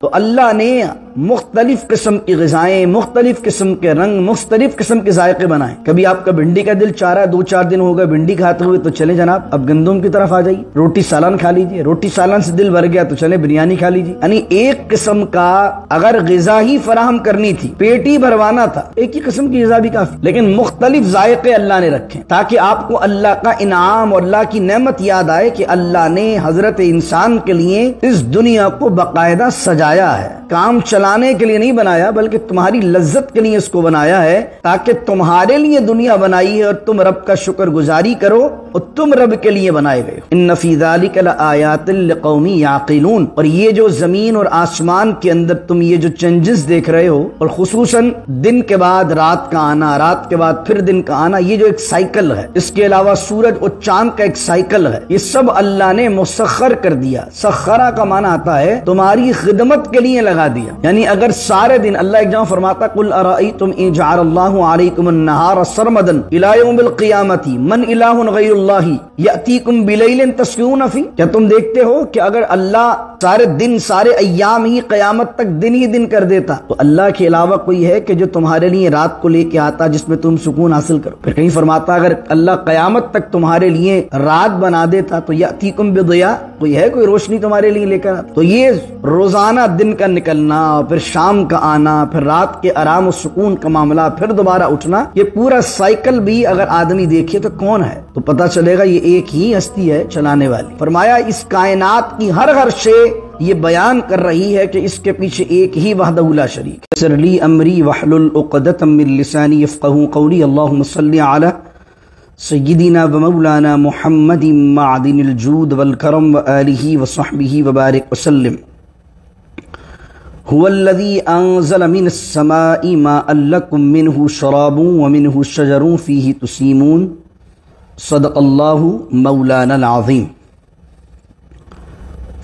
تو اللہ نے مختلف قسم کی غذائیں، مختلف قسم کے رنگ، مختلف قسم کے ذائقے بنائے۔ کبھی آپ کا بھنڈی کا دل چاہ رہا ہے، 2-4 دن ہو گئے بھنڈی کھاتے ہوئے، تو چلے جناب اب گندم کی طرف آ جائیے، روٹی سالن کھا لیجیے، روٹی سالن سے دل بھر گیا تو چلے بریانی کھا لیجیے۔ یعنی ایک قسم کا اگر غذا ہی فراہم کرنی تھی، پیٹ ہی بھروانا تھا، ایک ہی قسم کی غذا بھی کافی، لیکن مختلف ذائقے اللہ نے رکھے تاکہ آپ کو اللہ کا انعام اور اللہ کی نعمت یاد آئے کہ اللہ نے حضرت انسان کے لیے اس دنیا کو باقاعدہ سجایا ہے، کام چلانے کے لیے نہیں بنایا بلکہ تمہاری لذت کے لیے اس کو بنایا ہے، تاکہ تمہارے لیے دنیا بنائی ہے اور تم رب کا شکر گزاری کرو، اور تم رب کے لیے بنائے گئے۔ ان فی ذلک لآیات لقوم یعقلون۔ اور یہ جو زمین اور آسمان کے اندر تم یہ جو چینجز دیکھ رہے ہو، اور خصوصاً دن کے بعد رات کا آنا، رات کے بعد پھر دن کا آنا، یہ جو ایک سائیکل ہے، اس کے علاوہ سورج اور چاند کا ایک سائیکل ہے، یہ سب اللہ نے مسخر کر دیا۔ سخرہ کا معنی آتا ہے تمہاری خدمت کے لیے لگا دیا۔ یعنی اگر سارے دن اللہ ایک جگہ فرماتا قل ارأیتم ان جعل اللہ علیکم النہار سرمدا الی یوم القیامۃ من الہ غیر اللہ یأتیکم بلیل تسکنون فی، کیا تم دیکھتے ہو کہ اگر اللہ سارے دن، سارے ایام ہی قیامت تک دن ہی دن کر دیتا، تو اللہ کے علاوہ کوئی ہے کہ جو تمہارے لیے رات کو لے کے آتا جس میں تم سکون حاصل کرو؟ پھر کہیں فرماتا اگر اللہ قیامت تک تمہارے لیے رات بنا دیتا تو یأتیکم بضیاء، کوئی ہے کوئی روشنی تمہارے لیے لے کر آتا؟ تو یہ روزانہ دن کا نکلنا، پھر شام کا آنا، پھر رات کے آرام و سکون کا معاملہ، پھر دوبارہ اٹھنا، یہ پورا سائیکل بھی اگر آدمی دیکھے تو کون ہے تو پتہ چلے گا یہ ایک ہی ہستی ہے چلانے والی۔ فرمایا اس کائنات کی ہر شے یہ بیان کر رہی ہے کہ اس کے پیچھے ایک ہی وحدہ لا شریک ہے۔ یسر لی امری واحلل عقدۃ من لسانی یفقهوا قولی، اللهم صل علی سیدنا و مولانا محمد معدن الجود والکرم وآلہ وصحبہ وبارک وسلم۔ هو الذی انزل من السماء ماء لکم منہ شراب ومنہ شجر فیہ تسیمون، صدق اللہ مولانا العظیم۔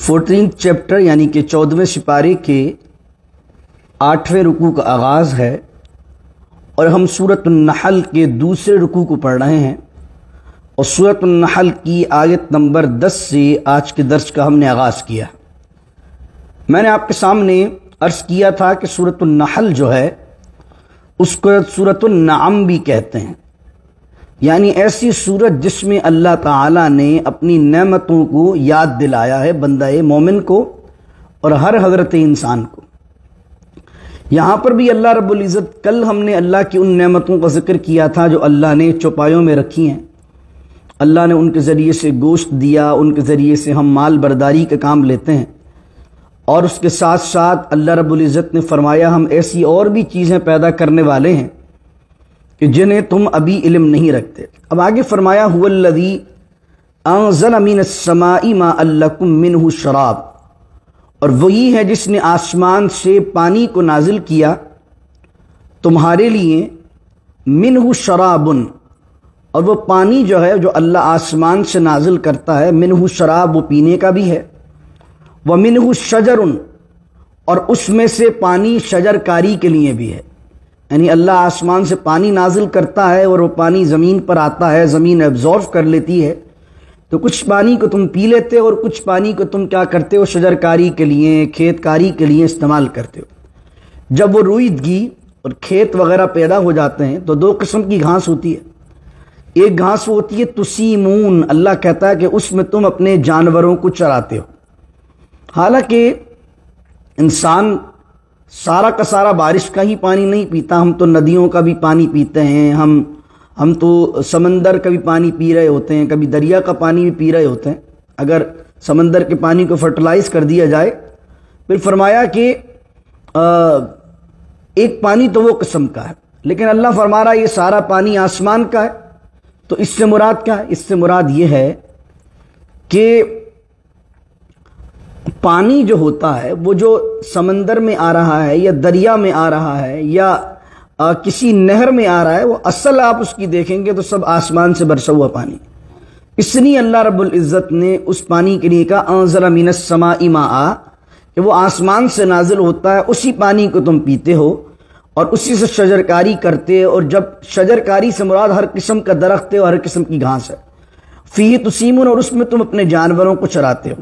14 چیپٹر یعنی کہ 14ویں سپارے کے 8ویں رکوع کا آغاز ہے، اور ہم سورۃ النحل کے دوسرے رکوع کو پڑھ رہے ہیں، اور سورۃ النحل کی آیت نمبر 10 سے آج کے درس کا ہم نے آغاز کیا۔ میں نے آپ کے سامنے عرض کیا تھا کہ سورۃ النحل جو ہے اس کو سورۃ النعم بھی کہتے ہیں، یعنی ایسی سورت جس میں اللہ تعالیٰ نے اپنی نعمتوں کو یاد دلایا ہے بندہ مومن کو اور ہر حضرت انسان کو۔ یہاں پر بھی اللہ رب العزت، کل ہم نے اللہ کی ان نعمتوں کا ذکر کیا تھا جو اللہ نے چوپایوں میں رکھی ہیں، اللہ نے ان کے ذریعے سے گوشت دیا، ان کے ذریعے سے ہم مال برداری کا کام لیتے ہیں، اور اس کے ساتھ ساتھ اللہ رب العزت نے فرمایا ہم ایسی اور بھی چیزیں پیدا کرنے والے ہیں کہ جنہیں تم ابھی علم نہیں رکھتے۔ اب آگے فرمایا هو الذی انزل من السماء ماء لکم منہ شراب، اور وہی ہے جس نے آسمان سے پانی کو نازل کیا تمہارے لیے، منہ شراب، اور وہ پانی جو ہے جو اللہ آسمان سے نازل کرتا ہے، منہ شراب وہ پینے کا بھی ہے، ومنہ شجر، اور اس میں سے پانی شجر کاری کے لیے بھی ہے، یعنی اللہ آسمان سے پانی نازل کرتا ہے اور وہ پانی زمین پر آتا ہے، زمین ایبزارو کر لیتی ہے، تو کچھ پانی کو تم پی لیتے ہو اور کچھ پانی کو تم کیا کرتے ہو، شجر کاری کے لیے، کھیت کاری کے لیے استعمال کرتے ہو۔ جب وہ روئیدگی اور کھیت وغیرہ پیدا ہو جاتے ہیں تو 2 قسم کی گھاس ہوتی ہے، ایک گھاس وہ ہوتی ہے تسیمون، اللہ کہتا ہے کہ اس میں تم اپنے جانوروں کو چراتے ہو۔ حالانکہ انسان سارا کا سارا بارش کا ہی پانی نہیں پیتا، ہم تو ندیوں کا بھی پانی پیتے ہیں، ہم تو سمندر کا بھی پانی پی رہے ہوتے ہیں، کبھی دریا کا پانی بھی پی رہے ہوتے ہیں۔ اگر سمندر کے پانی کو فرٹیلائز کر دیا جائے، پھر فرمایا کہ ایک پانی تو وہ قسم کا ہے، لیکن اللہ فرما رہا ہے یہ سارا پانی آسمان کا ہے، تو اس سے مراد کیا ہے؟ اس سے مراد یہ ہے کہ پانی جو ہوتا ہے وہ جو سمندر میں آ رہا ہے یا دریا میں آ رہا ہے یا کسی نہر میں آ رہا ہے، وہ اصل آپ اس کی دیکھیں گے تو سب آسمان سے برسا ہوا پانی۔ اس لیے اللہ رب العزت نے اس پانی کے لیے کہا انزل من السماء ماء، کہ وہ آسمان سے نازل ہوتا ہے، اسی پانی کو تم پیتے ہو اور اسی سے شجرکاری کرتے، اور جب شجرکاری سے مراد ہر قسم کا درخت ہے اور ہر قسم کی گھاس ہے، فیہ تسیمون، اور اس میں تم اپنے جانوروں کو چراتے ہو۔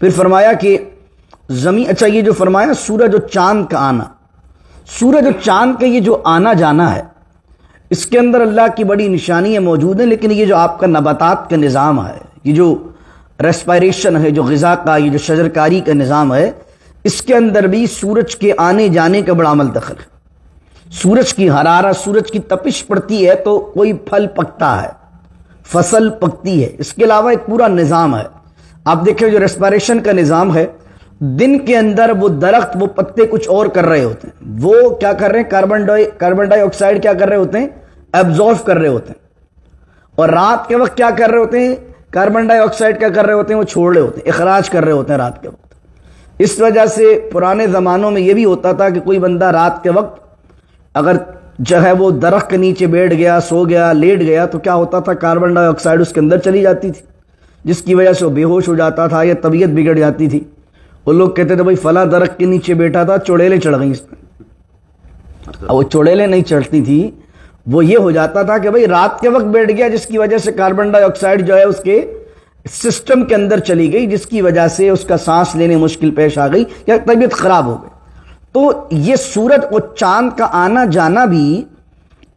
پھر فرمایا کہ زمین، اچھا یہ جو فرمایا سورج و چاند کا آنا، سورج و چاند کا یہ جو آنا جانا ہے، اس کے اندر اللہ کی بڑی نشانیاں موجود ہیں، لیکن یہ جو آپ کا نباتات کا نظام ہے، یہ جو ریسپائریشن ہے، جو غذا کا، یہ جو شجرکاری کا نظام ہے، اس کے اندر بھی سورج کے آنے جانے کا بڑا عمل دخل ہے۔ سورج کی حرارت، سورج کی تپش پڑتی ہے تو کوئی پھل پکتا ہے، فصل پکتی ہے، اس کے علاوہ ایک پورا نظام ہے۔ آپ دیکھیں جو ریسپائریشن کا نظام ہے، دن کے اندر وہ درخت، وہ پتے کچھ اور کر رہے ہوتے ہیں، وہ کیا کر رہے ہیں، کاربن ڈائی آکسائڈ کیا کر رہے ہوتے ہیں، ایبزارب کر رہے ہوتے ہیں، اور رات کے وقت کیا کر رہے ہوتے ہیں، کاربن ڈائی آکسائڈ کیا کر رہے ہوتے ہیں، وہ چھوڑ رہے ہوتے ہیں، اخراج کر رہے ہوتے ہیں رات کے وقت۔ اس وجہ سے پرانے زمانوں میں یہ بھی ہوتا تھا کہ کوئی بندہ رات کے وقت اگر جو ہے وہ درخت کے نیچے بیٹھ گیا، سو گیا، لیٹ گیا، تو کیا ہوتا تھا، کاربن ڈائی آکسائڈ اس کے اندر چلی جاتی تھی، جس کی وجہ سے وہ بے ہوش ہو جاتا تھا یا طبیعت بگڑ جاتی تھی۔ وہ لوگ کہتے تھے بھائی فلاں درخت کے نیچے بیٹھا تھا، چڑیلیں چڑھ گئیں اس میں۔ وہ چڑیلیں نہیں چڑھتی تھی، وہ یہ ہو جاتا تھا کہ بھائی رات کے وقت بیٹھ گیا، جس کی وجہ سے کاربن ڈائی آکسائڈ جو ہے اس کے سسٹم کے اندر چلی گئی، جس کی وجہ سے اس کا سانس لینے مشکل پیش آ گئی یا طبیعت خراب ہو گئی۔ تو یہ سورج اور چاند کا آنا جانا بھی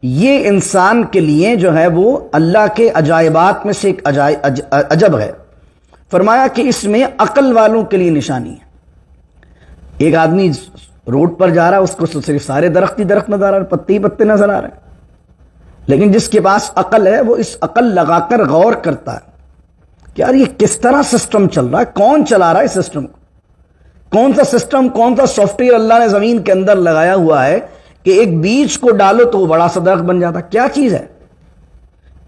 یہ انسان کے لیے جو ہے وہ اللہ کے عجائبات میں سے ایک عجب ہے۔ فرمایا کہ اس میں عقل والوں کے لیے نشانی ہے۔ ایک آدمی روڈ پر جا رہا ہے، اس کو صرف سارے درخت ہی درخت نظر آ رہے، پتے ہی پتے نظر آ رہے ہیں، لیکن جس کے پاس عقل ہے وہ اس عقل لگا کر غور کرتا ہے کہ یار یہ کس طرح سسٹم چل رہا ہے، کون چلا رہا ہے اس سسٹم کو، کون سا سسٹم، کون سا سافٹ ویئر اللہ نے زمین کے اندر لگایا ہوا ہے کہ ایک بیج کو ڈالو تو وہ بڑا سا درخت بن جاتا ہے، کیا چیز ہے؟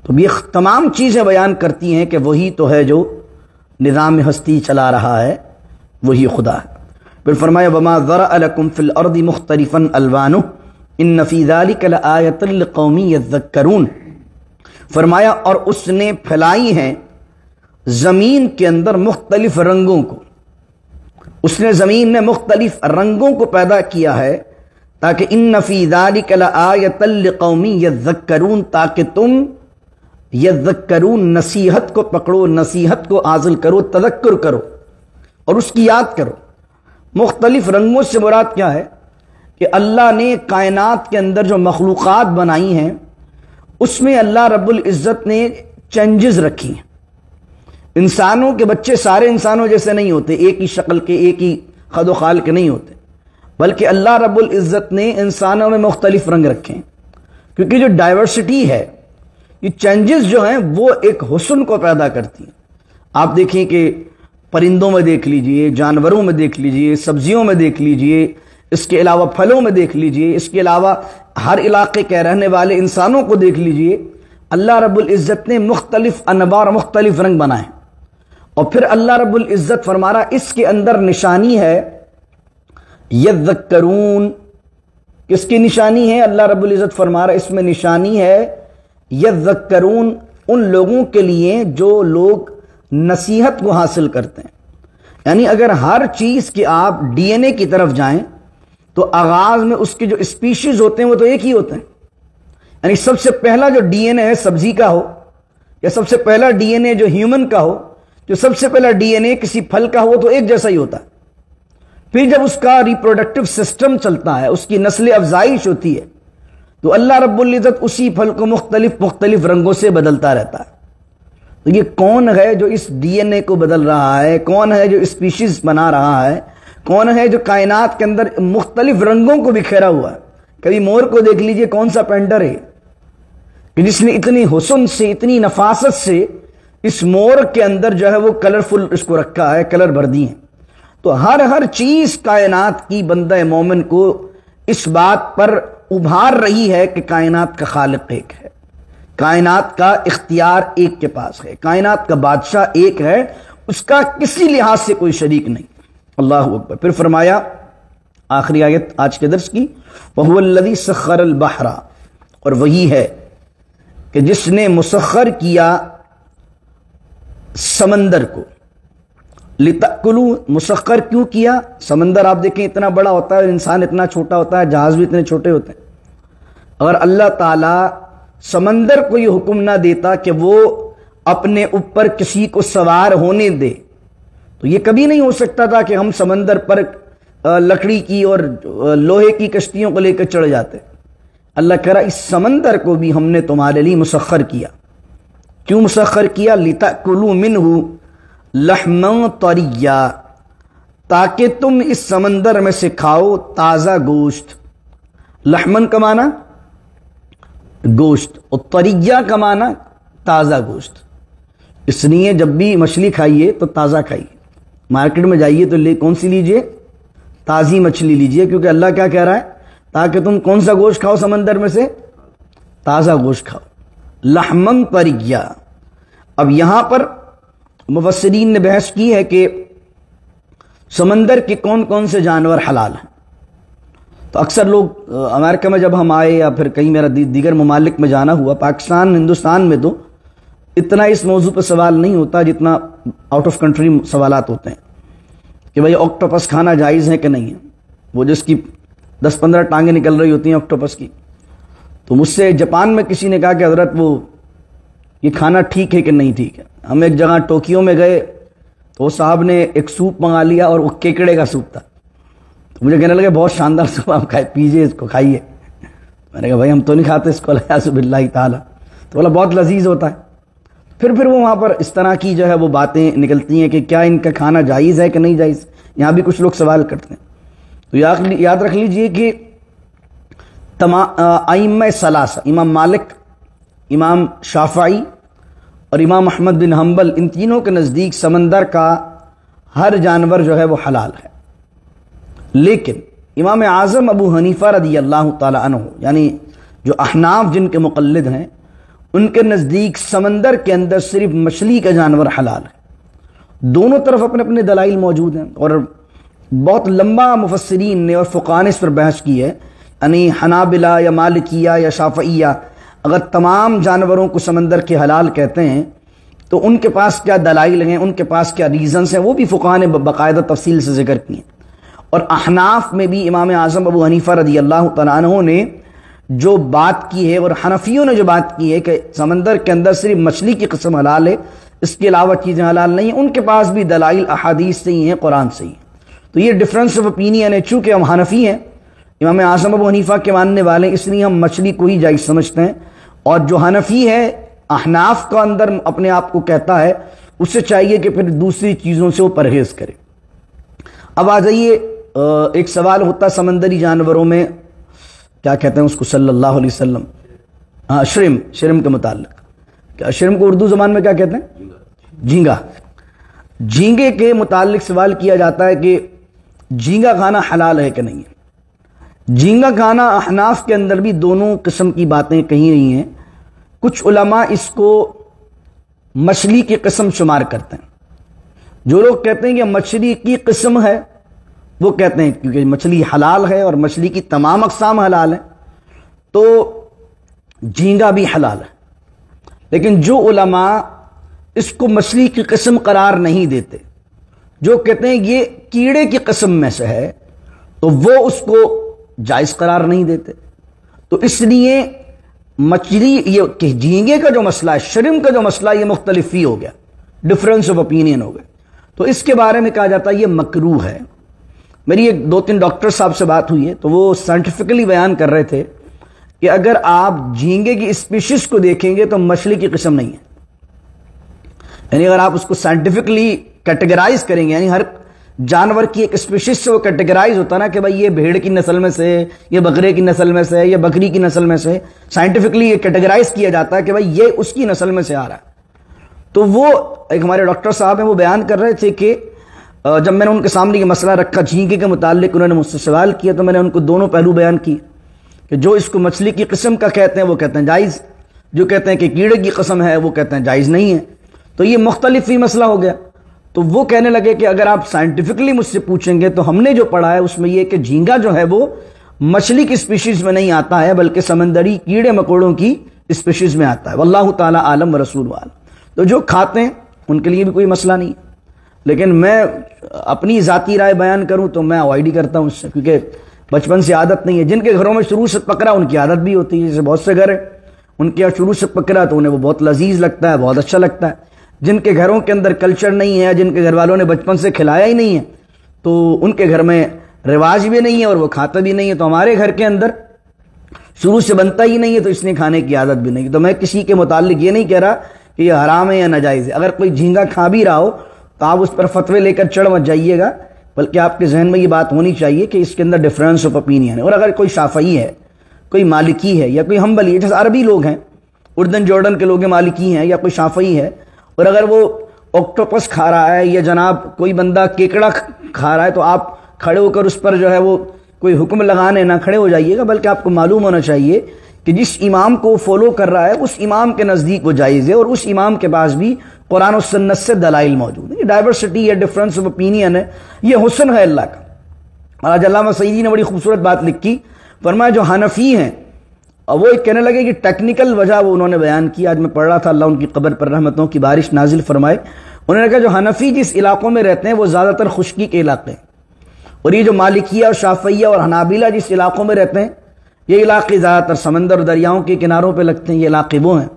تو یہ تمام چیزیں بیان کرتی ہیں کہ وہی تو ہے جو نظام ہستی چلا رہا ہے، وہی خدا ہے۔ پھر فرمایا وما ذرأ لكم في الارض مختلفا الوانه ان في ذلك لآیۃ لقوم یذکرون۔ فرمایا اور اس نے پھیلائی ہیں زمین کے اندر مختلف رنگوں کو، اس نے زمین میں مختلف رنگوں کو پیدا کیا ہے تاکہ ان فی ذلک لآیۃ لقوم یذکرون، تاکہ تم یذکرون نصیحت کو پکڑو، نصیحت کو حاصل کرو، تذکر کرو اور اس کی یاد کرو۔ مختلف رنگوں سے مراد کیا ہے کہ اللہ نے کائنات کے اندر جو مخلوقات بنائی ہیں اس میں اللہ رب العزت نے چینجز رکھی ہیں۔ انسانوں کے بچے سارے انسانوں جیسے نہیں ہوتے، ایک ہی شکل کے، ایک ہی خد و خال کے نہیں ہوتے، بلکہ اللہ رب العزت نے انسانوں میں مختلف رنگ رکھے ہیں، کیونکہ جو ڈائیورسٹی ہے، یہ چینجز جو ہیں وہ ایک حسن کو پیدا کرتی ہیں۔ آپ دیکھیں کہ پرندوں میں دیکھ لیجئے، جانوروں میں دیکھ لیجئے، سبزیوں میں دیکھ لیجئے، اس کے علاوہ پھلوں میں دیکھ لیجئے، اس کے علاوہ ہر علاقے کے رہنے والے انسانوں کو دیکھ لیجئے، اللہ رب العزت نے مختلف انواع، مختلف رنگ بنائے۔ اور پھر اللہ رب العزت فرما رہا اس کے اندر نشانی ہے یذکرون۔ کس کی نشانی ہے؟ اللہ رب العزت فرما رہا اس میں نشانی ہے یذکرون، ان لوگوں کے لیے جو لوگ نصیحت کو حاصل کرتے ہیں۔ یعنی اگر ہر چیز کے آپ ڈی این اے کی طرف جائیں تو آغاز میں اس کے جو اسپیشیز ہوتے ہیں وہ تو ایک ہی ہوتے ہیں، یعنی سب سے پہلا جو ڈی این اے ہے سبزی کا ہو، یا سب سے پہلا ڈی این اے جو ہیومن کا ہو، جو سب سے پہلا ڈی این اے کسی پھل کا ہو تو ایک جیسا ہی ہوتا ہے۔ پھر جب اس کا ریپروڈکٹیو سسٹم چلتا ہے، اس کی نسل افزائش ہوتی ہے، تو اللہ رب العزت اسی پھل کو مختلف مختلف رنگوں سے بدلتا رہتا ہے۔ تو یہ کون ہے جو اس ڈی این اے کو بدل رہا ہے؟ کون ہے جو اسپیشیز بنا رہا ہے؟ کون ہے جو کائنات کے اندر مختلف رنگوں کو بکھیرا ہوا ہے؟ کبھی مور کو دیکھ لیجئے، کون سا پینڈر ہے کہ جس نے اتنی حسن سے، اتنی نفاست سے اس مور کے اندر جو ہے وہ کلرفل اس کو رکھا ہے، کلر بھر دی ہیں۔ تو ہر چیز کائنات کی بندہ مومن کو اس بات پر ابھار رہی ہے کہ کائنات کا خالق ایک ہے، کائنات کا اختیار ایک کے پاس ہے، کائنات کا بادشاہ ایک ہے، اس کا کسی لحاظ سے کوئی شریک نہیں۔ اللہ اکبر۔ پھر فرمایا آخری آیت آج کے درس کی، وَهُوَ الَّذِي سَخَّرَ الْبَحْرَ، اور وہی ہے کہ جس نے مسخر کیا سمندر کو، لِتَأْكُلُوا، مسخر کیوں کیا؟ سمندر آپ دیکھیں اتنا بڑا ہوتا ہے، انسان اتنا چھوٹا ہوتا ہے، جہاز بھی اتنے چھوٹے ہوتے ہیں۔ اگر اللہ تعالیٰ سمندر کو یہ حکم نہ دیتا کہ وہ اپنے اوپر کسی کو سوار ہونے دے تو یہ کبھی نہیں ہو سکتا تھا کہ ہم سمندر پر لکڑی کی اور لوہے کی کشتیوں کو لے کر چڑھ جاتے. اللہ کہہ رہا اس سمندر کو بھی ہم نے تمہارے لیے مسخر کیا. کیوں مسخر کیا؟ لِتَأْكُلُوا مِنْهُ لَحْمًا طَرِيًّا، تاکہ تم اس سمندر میں سے کھاؤ تازہ گوشت. لحمن کا معنی گوشت اور طریہ کا معنی تازہ گوشت. اس لیے جب بھی مچھلی کھائیے تو تازہ کھائیے. مارکیٹ میں جائیے تو کون سی لیجئے؟ تازی مچھلی لیجئے، کیونکہ اللہ کیا کہہ رہا ہے؟ تاکہ تم کون سا گوشت کھاؤ سمندر میں سے؟ تازہ گوشت کھاؤ. لحمن طریہ. اب یہاں پر مفسرین نے بحث کی ہے کہ سمندر کے کون کون سے جانور حلال ہیں. تو اکثر لوگ امریکہ میں جب ہم آئے یا پھر کہیں میرا دیگر ممالک میں جانا ہوا، پاکستان ہندوستان میں تو اتنا اس موضوع پہ سوال نہیں ہوتا جتنا آؤٹ آف کنٹری سوالات ہوتے ہیں کہ بھئی آکٹوپس کھانا جائز ہے کہ نہیں ہے. وہ جس کی 10-15 ٹانگیں نکل رہی ہوتی ہیں آکٹوپس کی. تو مجھ سے جاپان میں کسی نے کہا کہ حضرت وہ یہ کھانا ٹھیک ہے کہ نہیں ٹھیک ہے. ہم ایک جگہ ٹوکیو میں گئے تو وہ صاحب نے ایک سوپ منگا لیا اور وہ کیکڑے کا سوپ تھا. تو مجھے کہنے لگے بہت شاندار سوپ، آپ کھائے پیجیے اس کو کھائیے. میں نے کہا بھائی ہم تو نہیں کھاتے اس کو، الیاذ باللہ تعالیٰ. تو بولا بہت لذیذ ہوتا ہے. پھر وہ وہاں پر اس طرح کی جو ہے وہ باتیں نکلتی ہیں کہ کیا ان کا کھانا جائز ہے کہ نہیں جائز. یہاں بھی کچھ لوگ سوال کرتے ہیں. تو یاد رکھ لیجئے کہ ائمہ ثلاثہ، امام مالک، امام شافعی اور امام احمد بن حنبل، ان تینوں کے نزدیک سمندر کا ہر جانور جو ہے وہ حلال ہے. لیکن امام اعظم ابو حنیفہ رضی اللہ تعالی عنہ، یعنی جو احناف جن کے مقلد ہیں، ان کے نزدیک سمندر کے اندر صرف مچھلی کا جانور حلال ہے. دونوں طرف اپنے اپنے دلائل موجود ہیں اور بہت لمبا مفسرین نے اور فقہاء نے اس پر بحث کی ہے. یعنی حنابلہ یا مالکیہ یا شافعیہ اگر تمام جانوروں کو سمندر کے حلال کہتے ہیں تو ان کے پاس کیا دلائل ہیں، ان کے پاس کیا ریزنز ہیں، وہ بھی فقہاء نے باقاعدہ تفصیل سے ذکر کیے. اور احناف میں بھی امام اعظم ابو حنیفہ رضی اللہ تعالیٰ عنہ نے جو بات کی ہے اور حنفیوں نے جو بات کی ہے کہ سمندر کے اندر صرف مچھلی کی قسم حلال ہے، اس کے علاوہ چیزیں حلال نہیں ہیں، ان کے پاس بھی دلائل احادیث سے ہی ہیں، قرآن سے ہی ہیں. تو یہ ڈفرینس آف اوپینین ہے. چونکہ ہم حنفی ہیں، امام اعظم ابو حنیفہ کے ماننے والے، اس لیے ہم مچھلی کو ہی جائز سمجھتے ہیں. اور جو حنفی ہے احناف کا اندر اپنے آپ کو کہتا ہے، اسے چاہیے کہ پھر دوسری چیزوں سے وہ پرہیز کرے. اب آ جائیے، ایک سوال ہوتا سمندری جانوروں میں کیا کہتے ہیں اس کو صلی اللہ علیہ وسلم، شرم کے متعلق. کیا شرم کو اردو زبان میں کیا کہتے ہیں؟ جھینگا. جھینگے کے متعلق سوال کیا جاتا ہے کہ جھینگا کھانا حلال ہے کہ نہیں ہے. جھینگا کھانا احناف کے اندر بھی دونوں قسم کی باتیں کہی رہی ہیں. کچھ علماء اس کو مچھلی کی قسم شمار کرتے ہیں. جو لوگ کہتے ہیں کہ مچھلی کی قسم ہے وہ کہتے ہیں کیونکہ مچھلی حلال ہے اور مچھلی کی تمام اقسام حلال ہیں تو جھینگا بھی حلال ہے. لیکن جو علماء اس کو مچھلی کی قسم قرار نہیں دیتے، جو کہتے ہیں یہ کیڑے کی قسم میں سے ہے، تو وہ اس کو جائز قرار نہیں دیتے. تو اس لیے مچھلی یہ جھینگے کا جو مسئلہ ہے، شرم کا جو مسئلہ، یہ مختلف ہی ہو گیا، ڈفرینس آف اوپینین ہو گیا. تو اس کے بارے میں کہا جاتا ہے یہ مکروہ ہے. میری ایک 2-3 ڈاکٹر صاحب سے بات ہوئی ہے تو وہ سائنٹیفکلی بیان کر رہے تھے کہ اگر آپ جھینگے کی اسپیشیز کو دیکھیں گے تو مچھلی کی قسم نہیں ہے. یعنی اگر آپ اس کو سائنٹیفکلی کیٹیگرائز کریں گے، یعنی ہر جانور کی ایک اسپیشیز سے وہ کیٹیگرائز ہوتا نا کہ بھائی یہ بھیڑ کی نسل میں سے، یہ بکرے کی نسل میں سے، یہ بکری کی نسل میں سے، سائنٹیفکلی یہ کیٹیگرائز کیا جاتا ہے کہ بھائی یہ اس کی نسل میں سے آ رہا ہے. تو وہ ایک ہمارے ڈاکٹر صاحب ہیں، وہ بیان کر رہے تھے کہ جب میں نے ان کے سامنے یہ مسئلہ رکھا جھینگے کے متعلق، انہوں نے مجھ سے سوال کیا تو میں نے ان کو دونوں پہلو بیان کیے کہ جو اس کو مچھلی کی قسم کا کہتے ہیں وہ کہتے ہیں جائز، جو کہتے ہیں کہ کیڑے کی قسم ہے وہ کہتے ہیں جائز نہیں ہے. تو یہ مختلف ہی مسئلہ ہو گیا. تو وہ کہنے لگے کہ اگر آپ سائنٹیفکلی مجھ سے پوچھیں گے تو ہم نے جو پڑھا ہے اس میں یہ کہ جھینگا جو ہے وہ مچھلی کی اسپیشیز میں نہیں آتا ہے بلکہ سمندری کیڑے مکوڑوں کی اسپیشیز میں آتا ہے. واللہ تعالی عالم و رسول عالم. تو جو کھاتے ہیں ان کے لیے بھی کوئی مسئلہ نہیں ہے. لیکن میں اپنی ذاتی رائے بیان کروں تو میں اوائڈ ہی کرتا ہوں اس سے، کیونکہ بچپن سے عادت نہیں ہے. جن کے گھروں میں شروع سے پکڑا ان کی عادت بھی ہوتی ہے، جیسے بہت سے گھر ہیں ان کے یہاں شروع سے پکڑا تو انہیں وہ بہت لذیذ لگتا ہے، بہت اچھا لگتا ہے. جن کے گھروں کے اندر کلچر نہیں ہے، جن کے گھر والوں نے بچپن سے کھلایا ہی نہیں ہے، تو ان کے گھر میں رواج بھی نہیں ہے اور وہ کھاتا بھی نہیں ہے. تو ہمارے گھر کے اندر شروع سے بنتا ہی نہیں ہے تو اس نے کھانے کی عادت بھی نہیں. تو میں کسی کے متعلق یہ نہیں کہہ رہا کہ یہ حرام ہے یا ناجائز ہے. اگر کوئی جھینگا کھا بھی رہا ہو تو آپ اس پر فتوے لے کر چڑھ مت جائیے گا، بلکہ آپ کے ذہن میں یہ بات ہونی چاہیے کہ اس کے اندر ڈفرینس آف اوپینین ہے. اور اگر کوئی شافعی ہے، کوئی مالکی ہے یا کوئی حنبلی ہے، جیسے عربی لوگ ہیں، اردن جارڈن کے لوگ مالکی ہیں، یا کوئی شافعی ہے، اور اگر وہ آکٹوپس کھا رہا ہے یا جناب کوئی بندہ کیکڑا کھا رہا ہے، تو آپ کھڑے ہو کر اس پر جو ہے وہ کوئی حکم لگانے نہ کھڑے ہو جائیے گا، بلکہ آپ کو معلوم ہونا چاہیے کہ جس امام کو فالو کر رہا ہے اس امام کے نزدیک وہ جائز ہے، اور اس امام کے پاس بھی قرآن و سنت سے دلائل موجود ہیں. یہ ڈائیورسٹی ہے، ڈفرینس آف اوپینین ہے، یہ حسن ہے اللہ کا. اور آج علامہ سعیدی نے بڑی خوبصورت بات لکھی، فرمایا جو حنفی ہیں، اور وہ ایک کہنے لگے کہ ٹیکنیکل وجہ وہ انہوں نے بیان کی. آج میں پڑھ رہا تھا، اللہ ان کی قبر پر رحمتوں کی بارش نازل فرمائے. انہوں نے کہا جو حنفی جس علاقوں میں رہتے ہیں وہ زیادہ تر خشکی کے علاقے ہیں، اور یہ جو مالکیہ اور شافعیہ اور حنابلہ جس علاقوں میں رہتے ہیں، یہ علاقے زیادہ تر سمندر اور دریاؤں کے کناروں پہ لگتے ہیں، یہ علاقے وہ ہیں.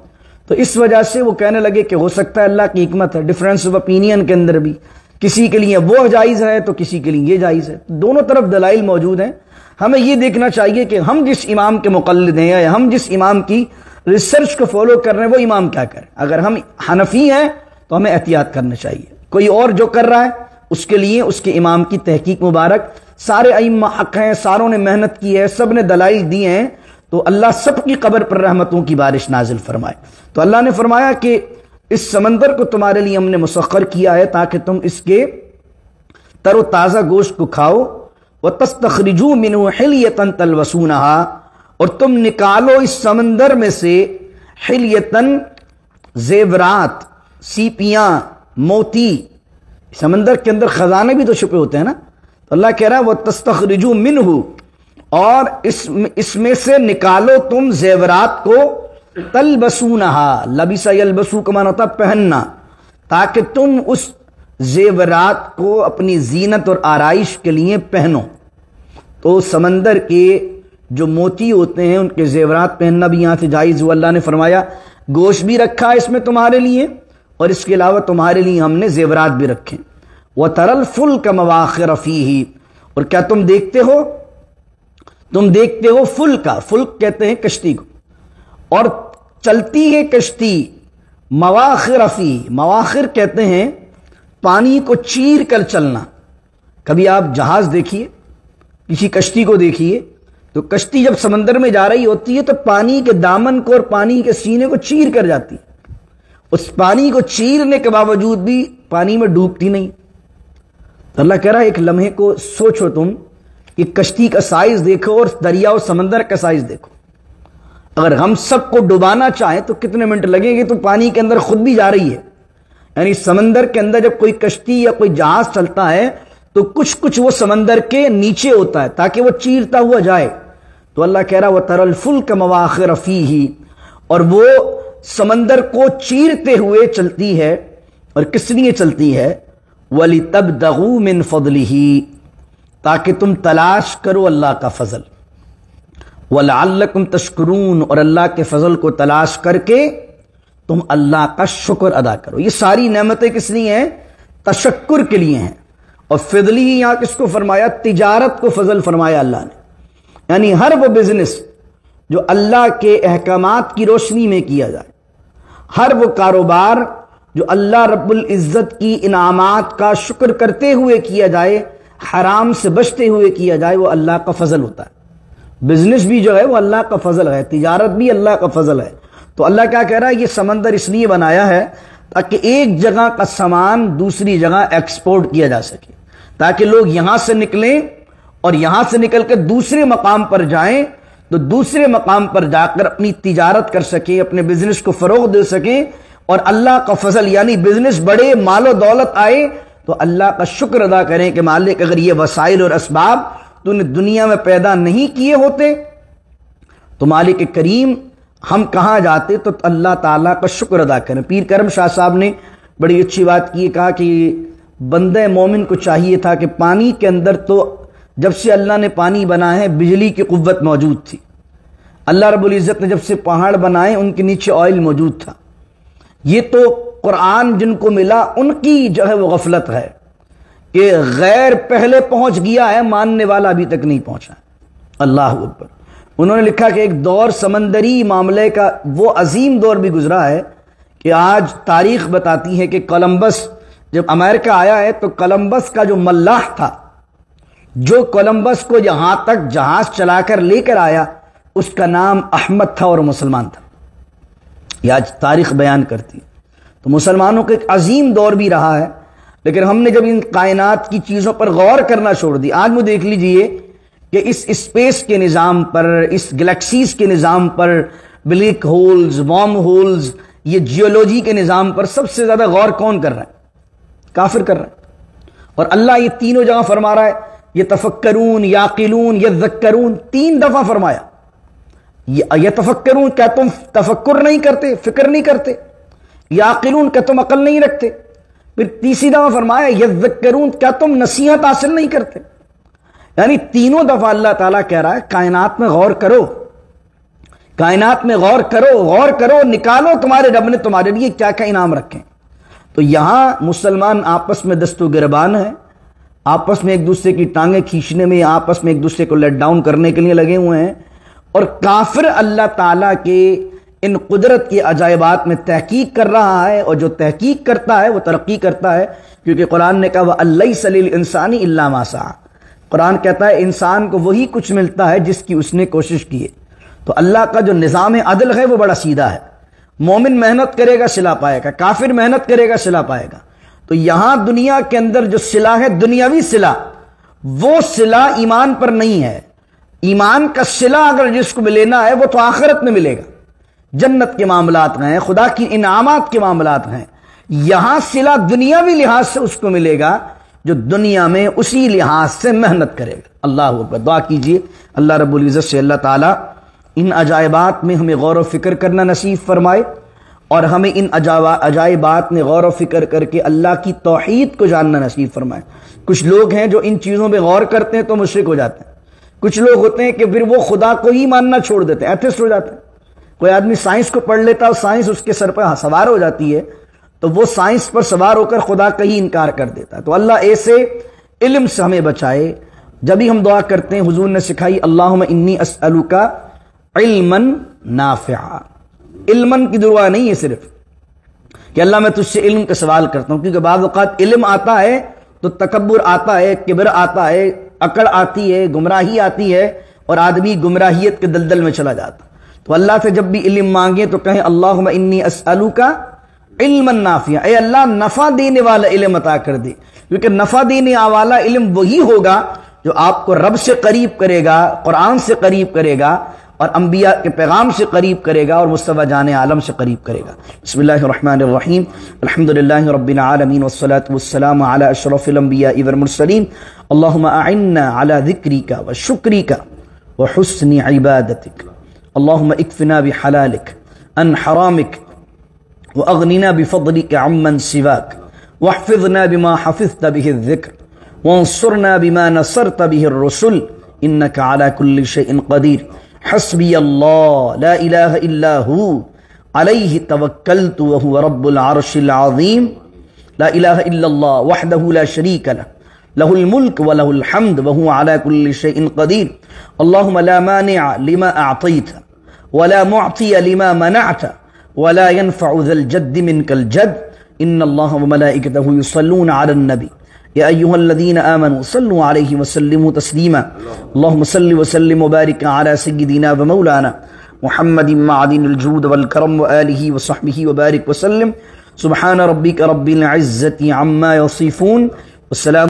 تو اس وجہ سے وہ کہنے لگے کہ ہو سکتا ہے اللہ کی حکمت ہے، ڈفرینس آف اوپینین کے اندر بھی کسی کے لیے وہ جائز ہے تو کسی کے لیے یہ جائز ہے. دونوں طرف دلائل موجود ہیں. ہمیں یہ دیکھنا چاہیے کہ ہم جس امام کے مقلد ہیں یا ہم جس امام کی ریسرچ کو فالو کر رہے ہیں وہ امام کیا کرے. اگر ہم حنفی ہیں تو ہمیں احتیاط کرنا چاہیے. کوئی اور جو کر رہا ہے اس کے لیے اس کے امام کی تحقیق مبارک. سارے ائمہ حق ہیں، ساروں نے محنت کی ہے، سب نے دلائل دیے ہیں، تو اللہ سب کی قبر پر رحمتوں کی بارش نازل فرمائے. تو اللہ نے فرمایا کہ اس سمندر کو تمہارے لیے ہم نے مسخر کیا ہے تاکہ تم اس کے تر و تازہ گوشت کو کھاؤ. وَتَسْتَخْرِجُوا مِنْهُ حِلْيَةً تَلْبَسُونَهَا، اور تم نکالو اس سمندر میں سے حلیتن، زیورات، سیپیاں، موتی. سمندر کے اندر خزانے بھی تو چھپے ہوتے ہیں نا. تو اللہ کہہ رہا ہے وَتَسْتَخْرِجُوا مِنْهُ، اور اس میں سے نکالو تم زیورات کو، تلبسونہا، لبس یلبسو کا معنی ہوتا پہننا، تاکہ تم اس زیورات کو اپنی زینت اور آرائش کے لیے پہنو. تو سمندر کے جو موتی ہوتے ہیں ان کے زیورات پہننا بھی یہاں سے جائز ہوا. اللہ نے فرمایا گوشت بھی رکھا ہے اس میں تمہارے لیے، اور اس کے علاوہ تمہارے لیے ہم نے زیورات بھی رکھے. وَتَرَى الْفُلْكَ مَوَاخِرَ فِيهِ، اور کیا تم دیکھتے ہو فلک کہتے ہیں کشتی کو، اور چلتی ہے کشتی مواخر فیہ، مواخر کہتے ہیں پانی کو چیر کر چلنا. کبھی آپ جہاز دیکھیے، کسی کشتی کو دیکھیے، تو کشتی جب سمندر میں جا رہی ہوتی ہے تو پانی کے دامن کو اور پانی کے سینے کو چیر کر جاتی ہے. اس پانی کو چیرنے کے باوجود بھی پانی میں ڈوبتی نہیں. تو اللہ کہہ رہا ہے ایک لمحے کو سوچو تم کہ کشتی کا سائز دیکھو اور دریا و سمندر کا سائز دیکھو. اگر ہم سب کو ڈبانا چاہیں تو کتنے منٹ لگیں گے؟ تو پانی کے اندر خود بھی جا رہی ہے. یعنی سمندر کے اندر جب کوئی کشتی یا کوئی جہاز چلتا ہے تو کچھ وہ سمندر کے نیچے ہوتا ہے تاکہ وہ چیرتا ہوا جائے. تو اللہ کہہ رہا وَتَرَى الْفُلْكَ مَوَاخِرَ فِيهِ، اور وہ سمندر کو چیرتے ہوئے چلتی ہے. اور کس لیے چلتی ہے؟ وَلِتَبْتَغُوا مِنْ فَضْلِهِ، تاکہ تم تلاش کرو اللہ کا فضل. وَلَعَلَّكُمْ تَشْكُرُونَ، اور اللہ کے فضل کو تلاش کر کے تم اللہ کا شکر ادا کرو. یہ ساری نعمتیں کس لیے ہیں؟ تشکر کے لیے ہیں. اور فضلی یہاں کس کو فرمایا؟ تجارت کو فضل فرمایا اللہ نے. یعنی ہر وہ بزنس جو اللہ کے احکامات کی روشنی میں کیا جائے، ہر وہ کاروبار جو اللہ رب العزت کی انعامات کا شکر کرتے ہوئے کیا جائے، حرام سے بچتے ہوئے کیا جائے، وہ اللہ کا فضل ہوتا ہے. بزنس بھی جو ہے وہ اللہ کا فضل ہے، تجارت بھی اللہ کا فضل ہے. تو اللہ کیا کہہ رہا ہے؟ یہ سمندر اس لیے بنایا ہے تاکہ ایک جگہ کا سامان دوسری جگہ ایکسپورٹ کیا جا سکے، تاکہ لوگ یہاں سے نکلیں اور یہاں سے نکل کے دوسرے مقام پر جائیں تو دوسرے مقام پر جا کر اپنی تجارت کر سکیں، اپنے بزنس کو فروغ دے سکیں. اور اللہ کا فضل یعنی بزنس بڑے، مال و دولت آئے تو اللہ کا شکر ادا کریں کہ مالک اگر یہ وسائل اور اسباب تو نے دنیا میں پیدا نہیں کیے ہوتے تو مالک کریم ہم کہاں جاتے؟ تو اللہ تعالیٰ کا شکر ادا کریں. پیر کرم شاہ صاحب نے بڑی اچھی بات کی، کہا کہ بندے مومن کو چاہیے تھا کہ پانی کے اندر تو جب سے اللہ نے پانی بنایا ہے بجلی کی قوت موجود تھی. اللہ رب العزت نے جب سے پہاڑ بنائے ان کے نیچے آئل موجود تھا. یہ تو قرآن جن کو ملا ان کی جو ہے وہ غفلت ہے کہ غیر پہلے پہنچ گیا ہے، ماننے والا ابھی تک نہیں پہنچا۔ اللہ اکبر۔ انہوں نے لکھا کہ ایک دور سمندری معاملے کا وہ عظیم دور بھی گزرا ہے کہ آج تاریخ بتاتی ہے کہ کولمبس جب امریکہ آیا ہے تو کولمبس کا جو ملاح تھا، جو کولمبس کو یہاں تک جہاز چلا کر لے کر آیا، اس کا نام احمد تھا اور مسلمان تھا۔ یہ آج تاریخ بیان کرتی ہے۔ تو مسلمانوں کا ایک عظیم دور بھی رہا ہے، لیکن ہم نے جب ان کائنات کی چیزوں پر غور کرنا چھوڑ دی، آج وہ دیکھ لیجئے کہ اس اسپیس کے نظام پر، اس گلیکسیز کے نظام پر، بلیک ہولز، وارم ہولز، یہ جیولوجی کے نظام پر سب سے زیادہ غور کون کر رہا ہے؟ کافر کر رہا ہے۔ اور اللہ یہ تینوں جگہ فرما رہا ہے، یتفکرون، یعقلون، یذکرون، 3 دفعہ فرمایا۔ یتفکرون، کیا تم تفکر نہیں کرتے، فکر نہیں کرتے؟ یعقلون، کیا تم عقل نہیں رکھتے؟ پھر تیسری دفعہ فرمایا یذکرون، کیا تم نصیحت حاصل نہیں کرتے؟ یعنی تینوں دفعہ اللہ تعالیٰ کہہ رہا ہے کائنات میں غور کرو، کائنات میں غور کرو، غور کرو، نکالو تمہارے رب نے تمہارے لیے کیا کیا انعام رکھے۔ تو یہاں مسلمان آپس میں دست و گریبان ہیں، آپس میں ایک دوسرے کی ٹانگیں کھینچنے میں، آپس میں ایک دوسرے کو لیٹ ڈاؤن کرنے کے لیے لگے ہوئے ہیں، اور کافر اللہ تعالیٰ کے ان قدرت کی عجائبات میں تحقیق کر رہا ہے، اور جو تحقیق کرتا ہے وہ ترقی کرتا ہے، کیونکہ قرآن نے کہا وَأَلَّيْسَ لِلْإِنسَانِ إِلَّا مَا سَعَىٰ۔ قرآن کہتا ہے انسان کو وہی کچھ ملتا ہے جس کی اس نے کوشش کی ہے۔ تو اللہ کا جو نظام عدل ہے وہ بڑا سیدھا ہے۔ مومن محنت کرے گا صلہ پائے گا، کافر محنت کرے گا صلہ پائے گا۔ تو یہاں دنیا کے اندر جو صلہ ہے، دنیاوی صلہ، وہ صلہ ایمان پر نہیں ہے۔ ایمان کا صلہ اگر جس کو لینا ہے وہ تو آخرت میں ملے گا، جنت کے معاملات ہیں، خدا کی انعامات کے معاملات ہیں۔ یہاں صلہ دنیاوی لحاظ سے اس کو ملے گا جو دنیا میں اسی لحاظ سے محنت کرے گا۔ اللہ اکبر۔ دعا کیجئے اللہ رب العزت سے اللہ تعالیٰ ان عجائبات میں ہمیں غور و فکر کرنا نصیب فرمائے، اور ہمیں ان عجائبات میں غور و فکر کر کے اللہ کی توحید کو جاننا نصیب فرمائے۔ کچھ لوگ ہیں جو ان چیزوں پہ غور کرتے ہیں تو مشرک ہو جاتے ہیں، کچھ لوگ ہوتے ہیں کہ پھر وہ خدا کو ہی ماننا چھوڑ دیتے ہیں، ایتھسٹ ہو جاتے ہیں۔ کوئی آدمی سائنس کو پڑھ لیتا ہے اور سائنس اس کے سر پر سوار ہو جاتی ہے تو وہ سائنس پر سوار ہو کر خدا کا ہی انکار کر دیتا ہے۔ تو اللہ ایسے علم سے ہمیں بچائے۔ جب بھی ہم دعا کرتے ہیں حضور نے سکھائی اللہم انی اسألک علما نافعا۔ علماً کی دعا نہیں ہے صرف کہ اللہ میں تجھ سے علم کا سوال کرتا ہوں، کیونکہ بعض اوقات علم آتا ہے تو تکبر آتا ہے، کبر آتا ہے، اکڑ آتی ہے، گمراہی آتی ہے، اور آدمی گمراہیت کے دلدل میں چلا جاتا۔ تو اللہ سے جب بھی علم مانگے تو کہیں اللہم انی اسألک علما نافعا، اے اللہ نفع دینے والا علم عطا کر دے، کیونکہ نفع دینے والا علم وہی ہوگا جو آپ کو رب سے قریب کرے گا، قرآن سے قریب کرے گا، اور انبیاء کے پیغام سے قریب کرے گا، اور مصطفیٰ جان عالم سے قریب کرے گا۔ بسم اللہ الرحمن الرحیم، الحمدللہ رب العالمین والصلاة والسلام علی اشرف الانبیاء والمرسلین، اللہم اعنا علی ذکرک وشکرک وحسن عبادتک، اللہم اکفنا بحلالک عن حرامک واغننا بفضلک عمن سواک، واحفظنا بما حفظت به الذکر، وانصرنا بما نصرت به الرسل، انک علی کل شیء قدیر، حسبی اللہ لا الہ الا ہو علیہ توکلت وہو رب العرش العظیم، لا الہ الا اللہ وحدہ لا شریک لہ، لہ الملک ولہ الحمد وہو علی کل شیء قدیر، اللہم لا مانع لما اعطیت ولا معطی لما منعت ولا ينفع ذا الجد منك الجد، ان اللہ وملائکتہ یصلون علی النبی یا ایہا الذین آمنوا صلوا علیہ وسلموا تسلیما، اللہم صل وسلم وبارک علی سیدنا ومولانا محمد معدن الجود والکرم وآلہ وصحبہ وبارک وسلم، سبحان ربک رب العزة عما یصفون، والسلام